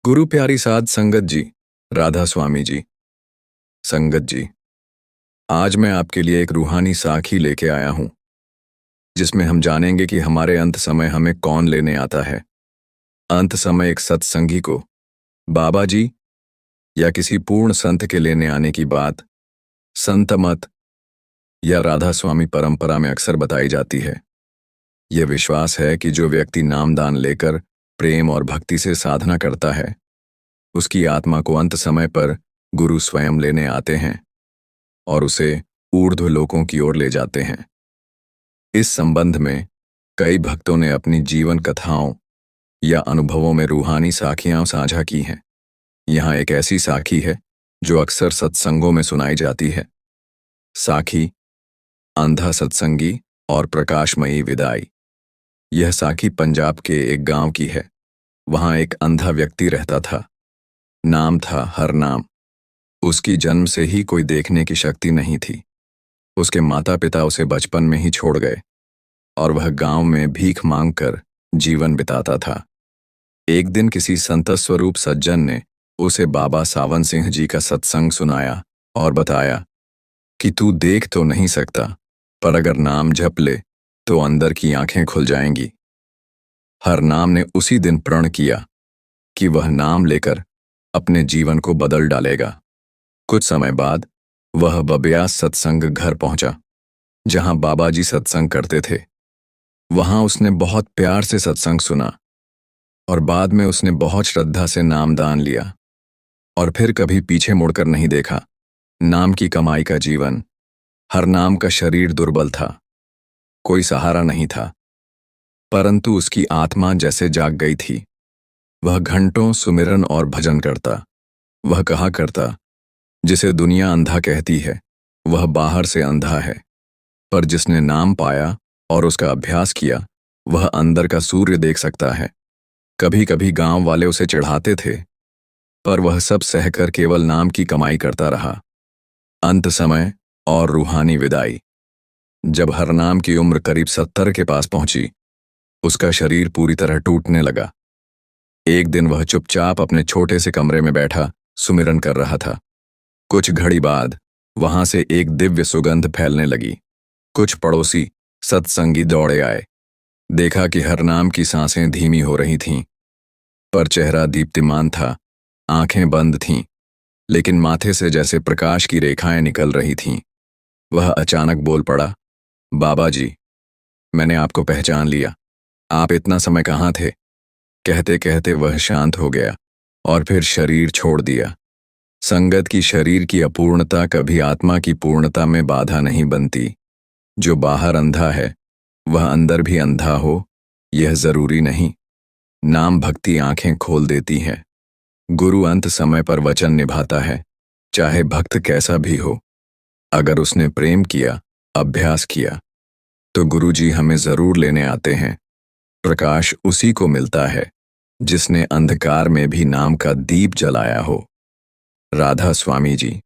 गुरु प्यारी साध संगत जी, राधा स्वामी जी। संगत जी, आज मैं आपके लिए एक रूहानी साखी लेके आया हूं, जिसमें हम जानेंगे कि हमारे अंत समय हमें कौन लेने आता है। अंत समय एक सत्संगी को बाबा जी या किसी पूर्ण संत के लेने आने की बात संत मत या राधा स्वामी परंपरा में अक्सर बताई जाती है। यह विश्वास है कि जो व्यक्ति नामदान लेकर प्रेम और भक्ति से साधना करता है, उसकी आत्मा को अंत समय पर गुरु स्वयं लेने आते हैं और उसे ऊर्ध्व लोकों की ओर ले जाते हैं। इस संबंध में कई भक्तों ने अपनी जीवन कथाओं या अनुभवों में रूहानी साखियां साझा की हैं। यहाँ एक ऐसी साखी है जो अक्सर सत्संगों में सुनाई जाती है। साखी अंधा सत्संगी और प्रकाशमयी विदाई। यह साखी पंजाब के एक गांव की है। वहां एक अंधा व्यक्ति रहता था। नाम था हरनाम। उसकी जन्म से ही कोई देखने की शक्ति नहीं थी। उसके माता पिता उसे बचपन में ही छोड़ गए और वह गांव में भीख मांगकर जीवन बिताता था। एक दिन किसी संत स्वरूप सज्जन ने उसे बाबा सावन सिंह जी का सत्संग सुनाया और बताया कि तू देख तो नहीं सकता, पर अगर नाम जप ले तो अंदर की आंखें खुल जाएंगी। हरनाम ने उसी दिन प्रण किया कि वह नाम लेकर अपने जीवन को बदल डालेगा। कुछ समय बाद वह बब्यास सत्संग घर पहुंचा, जहां बाबा जी सत्संग करते थे। वहां उसने बहुत प्यार से सत्संग सुना और बाद में उसने बहुत श्रद्धा से नामदान लिया और फिर कभी पीछे मुड़कर नहीं देखा। नाम की कमाई का जीवन। हरनाम का शरीर दुर्बल था, कोई सहारा नहीं था, परंतु उसकी आत्मा जैसे जाग गई थी। वह घंटों सुमिरन और भजन करता। वह कहा करता, जिसे दुनिया अंधा कहती है वह बाहर से अंधा है, पर जिसने नाम पाया और उसका अभ्यास किया वह अंदर का सूर्य देख सकता है। कभी कभी गांव वाले उसे चिढ़ाते थे, पर वह सब सहकर केवल नाम की कमाई करता रहा। अंत समय और रूहानी विदाई। जब हरनाम की उम्र करीब 70 के पास पहुंची, उसका शरीर पूरी तरह टूटने लगा। एक दिन वह चुपचाप अपने छोटे से कमरे में बैठा सुमिरन कर रहा था। कुछ घड़ी बाद वहां से एक दिव्य सुगंध फैलने लगी। कुछ पड़ोसी सत्संगी दौड़े आए। देखा कि हरनाम की सांसें धीमी हो रही थीं, पर चेहरा दीप्तिमान था। आंखें बंद थीं, लेकिन माथे से जैसे प्रकाश की रेखाएं निकल रही थीं। वह अचानक बोल पड़ा, बाबा जी, मैंने आपको पहचान लिया। आप इतना समय कहाँ थे? कहते कहते वह शांत हो गया और फिर शरीर छोड़ दिया। संगत की शरीर की अपूर्णता कभी आत्मा की पूर्णता में बाधा नहीं बनती। जो बाहर अंधा है वह अंदर भी अंधा हो, यह जरूरी नहीं। नाम भक्ति आंखें खोल देती है। गुरु अंत समय पर वचन निभाता है, चाहे भक्त कैसा भी हो। अगर उसने प्रेम किया, अभ्यास किया, तो गुरु जी हमें जरूर लेने आते हैं। प्रकाश उसी को मिलता है जिसने अंधकार में भी नाम का दीप जलाया हो। राधा स्वामी जी।